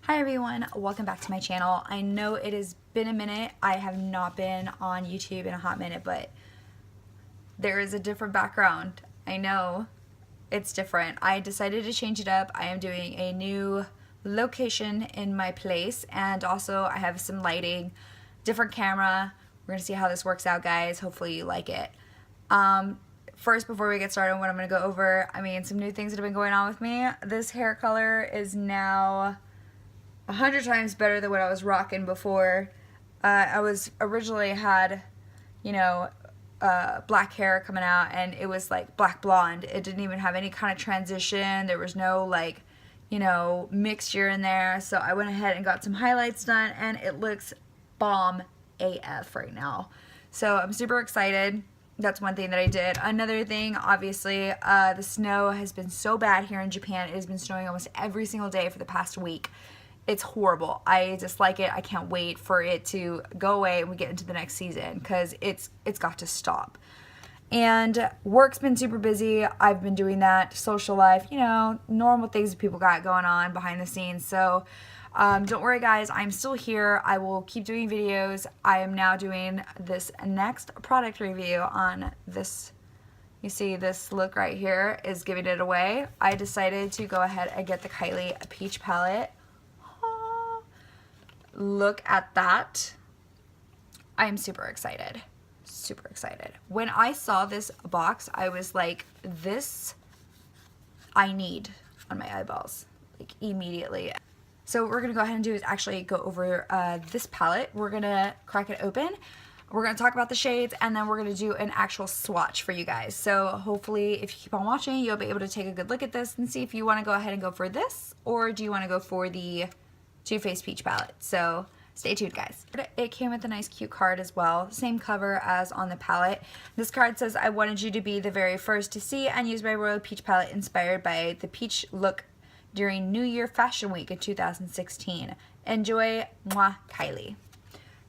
Hi everyone, welcome back to my channel. I know it has been a minute. I have not been on YouTube in a hot minute, but there is a different background. I know it's different. I decided to change it up. I am doing a new location in my place, and also I have some lighting, different camera. We're gonna see how this works out, guys. Hopefully you like it. First, before we get started, what I'm gonna go over, some new things that have been going on with me. This hair color is now 100 times better than what I was rocking before. I was originally had, black hair coming out, and it was like black blonde. It didn't even have any kind of transition. There was no mixture in there. So I went ahead and got some highlights done, and it looks bomb AF right now. So I'm super excited. That's one thing that I did. Another thing, obviously, the snow has been so bad here in Japan. It has been snowing almost every single day for the past week. It's horrible. I dislike it. I can't wait for it to go away and we get into the next season, because it's got to stop. And work's been super busy. I've been doing that. Social life, normal things that people got going on behind the scenes. So don't worry, guys. I'm still here. I will keep doing videos. I am now doing this next product review on this. You see this look right here is giving it away. I decided to go ahead and get the Kylie Peach Palette. Look at that. I am super excited. Super excited. When I saw this box, I was like, this I need on my eyeballs, like immediately. So what we're gonna go ahead and do is actually go over this palette. We're gonna crack it open. We're gonna talk about the shades, and then we're gonna do an actual swatch for you guys. So hopefully if you keep on watching, you'll be able to take a good look at this and see if you wanna go ahead and go for this, or do you wanna go for the Too Faced Peach Palette. So stay tuned, guys. It came with a nice cute card as well. Same cover as on the palette. This card says, I wanted you to be the very first to see and use my Royal Peach Palette inspired by the peach look during New Year Fashion Week in 2016. Enjoy, mwah, Kylie.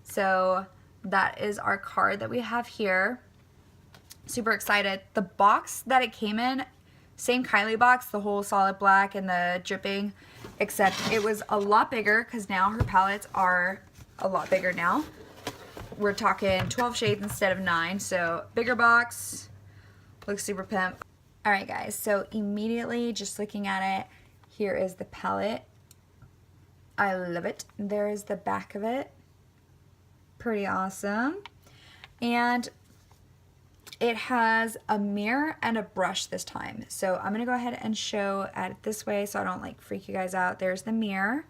So that is our card that we have here. Super excited. The box that it came in, same Kylie box, the whole solid black and the dripping, except it was a lot bigger because now her palettes are a lot bigger now. We're talking 12 shades instead of 9, so bigger box, looks super pimp. Alright guys, so immediately just looking at it, here is the palette. I love it. There is the back of it. Pretty awesome. And it has a mirror and a brush this time. So I'm going to go ahead and show it this way so I don't freak you guys out. There's the mirror,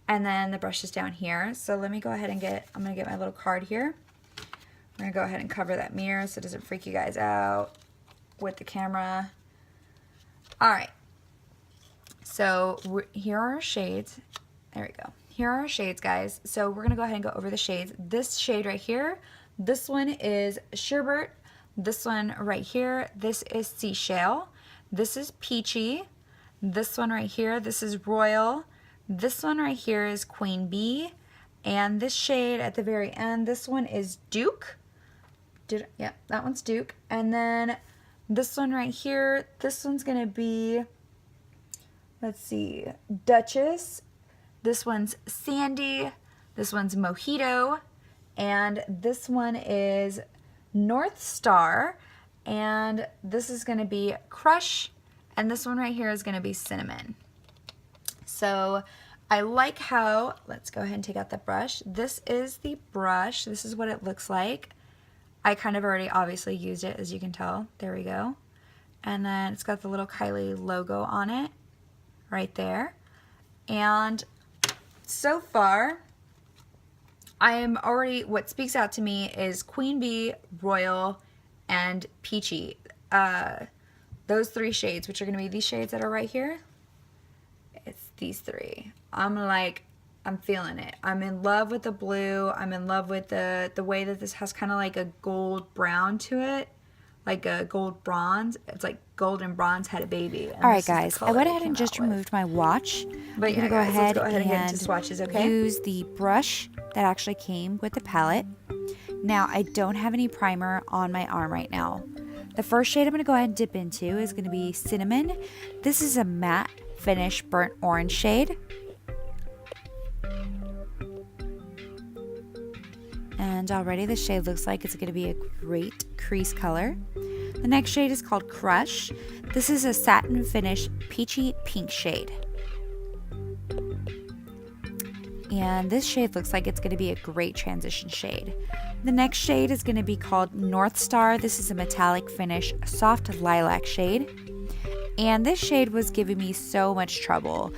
and then the brush is down here. So let me go ahead and I'm going to get my little card here. I'm going to go ahead and cover that mirror so it doesn't freak you guys out with the camera. Alright. So here are our shades. There we go. Here are our shades, guys. So we're going to go ahead and go over the shades. This shade right here, this one is Sherbet. This one right here, this is Seashell. This is Peachy. This one right here, this is Royal. This one right here is Queen Bee. And this shade at the very end, this one is Duke. Yeah, that one's Duke. And then this one right here, this one's gonna be, let's see, Duchess. This one's Sandy. This one's Mojito. And this one is North Star, and this is going to be Crush, and this one right here is going to be Cinnamon. So I like how, let's go ahead and take out the brush. This is the brush. This is what it looks like. I kind of already obviously used it, as you can tell. There we go. And then it's got the little Kylie logo on it right there. And so far, I am already, what speaks out to me is Queen Bee, Royal, and Peachy. Those 3 shades, which are going to be these shades that are right here. It's these 3. I'm feeling it. I'm in love with the blue. I'm in love with the way that this has kind of like a gold brown to it. Like a gold bronze. It's like gold and bronze had a baby. Alright guys, I went ahead and just removed my watch. But I'm going to go ahead and get into swatches, okay? use the brush that actually came with the palette. Now, I don't have any primer on my arm right now. The first shade I'm going to go ahead and dip into is going to be Cinnamon. This is a matte finish burnt orange shade. and already the shade looks like it's going to be a great crease color. The next shade is called Crush. This is a satin finish peachy pink shade. And this shade looks like it's going to be a great transition shade. The next shade is going to be called North Star. This is a metallic finish soft lilac shade. And this shade was giving me so much trouble.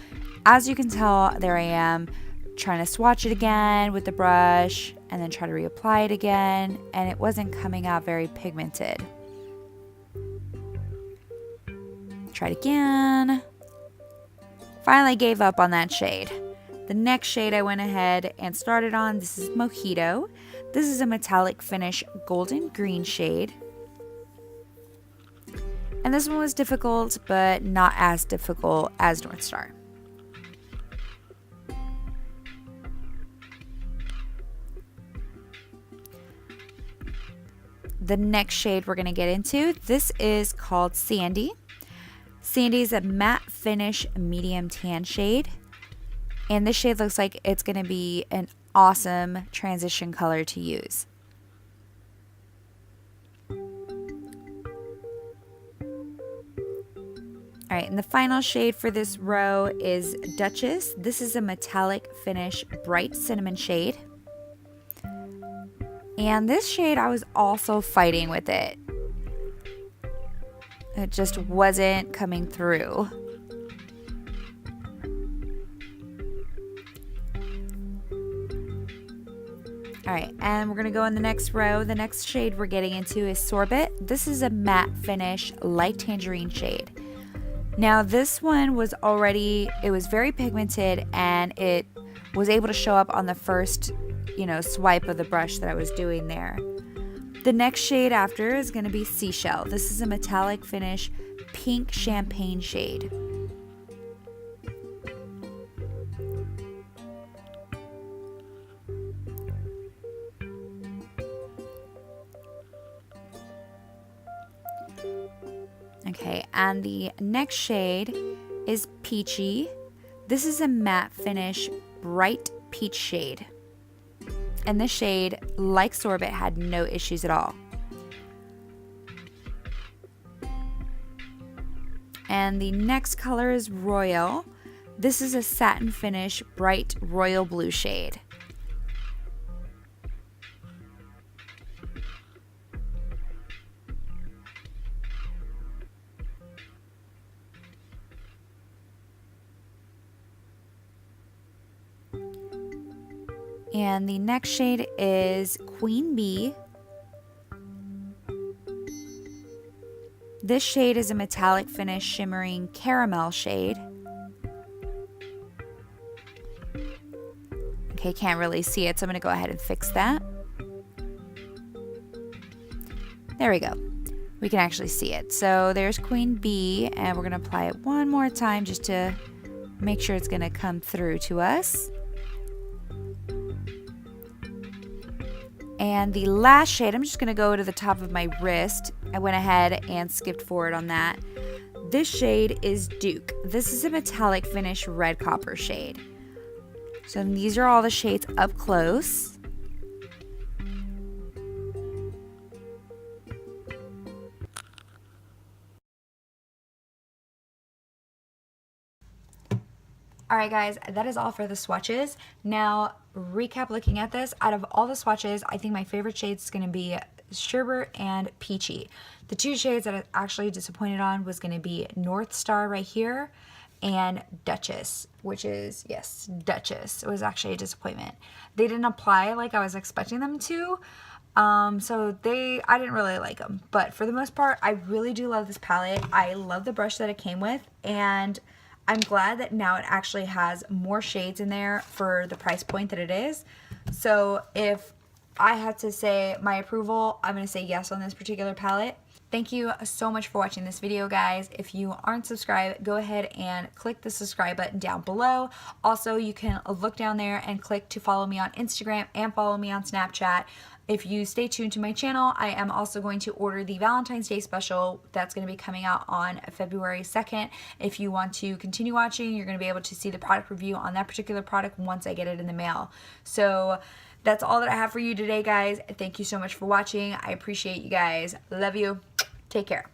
As you can tell, there I am trying to swatch it again with the brush and then try to reapply it again, and it wasn't coming out very pigmented. Tried again. Finally gave up on that shade. The next shade I went ahead and started on, this is Mojito. This is a metallic finish golden green shade. And this one was difficult, but not as difficult as North Star. The next shade we're going to get into, this is called Sandy. Sandy is a matte finish medium tan shade. And this shade looks like it's going to be an awesome transition color to use. All right, and the final shade for this row is Duchess. This is a metallic finish bright cinnamon shade. And this shade, I was also fighting with it. It just wasn't coming through. All right, and we're gonna go in the next row. The next shade we're getting into is Sorbet. This is a matte finish light tangerine shade. Now this one was already, it was very pigmented and it was able to show up on the first, swipe of the brush that I was doing there. The next shade after is going to be Seashell. This is a metallic finish pink champagne shade. Okay, and the next shade is Peachy. This is a matte finish bright peach shade. And this shade, like Sorbet, had no issues at all. And the next color is Royal. This is a satin finish bright royal blue shade. And the next shade is Queen Bee. This shade is a metallic finish shimmering caramel shade. Okay, can't really see it, so I'm going to go ahead and fix that. There we go. We can actually see it. So there's Queen Bee, and we're going to apply it one more time just to make sure it's going to come through to us. And the last shade, I'm just going to go to the top of my wrist. I went ahead and skipped forward on that. This shade is Duke. This is a metallic finish red copper shade. So these are all the shades up close. Alright guys, that is all for the swatches. Now, recap looking at this, out of all the swatches, I think my favorite shade is going to be Sherbet and Peachy. The two shades that I actually disappointed on was going to be North Star right here and Duchess, which is, yes, Duchess. It was actually a disappointment. They didn't apply like I was expecting them to. So I didn't really like them. But for the most part, I really do love this palette. I love the brush that it came with, and I'm glad that now it actually has more shades in there for the price point that it is. So if I had to say my approval, I'm going to say yes on this particular palette. Thank you so much for watching this video, guys. If you aren't subscribed, go ahead and click the subscribe button down below. Also, you can look down there and click to follow me on Instagram and follow me on Snapchat. If you stay tuned to my channel, I am also going to order the Valentine's Day special that's going to be coming out on February 2nd. If you want to continue watching, you're going to be able to see the product review on that particular product once I get it in the mail. So that's all that I have for you today, guys. Thank you so much for watching. I appreciate you guys. Love you. Take care.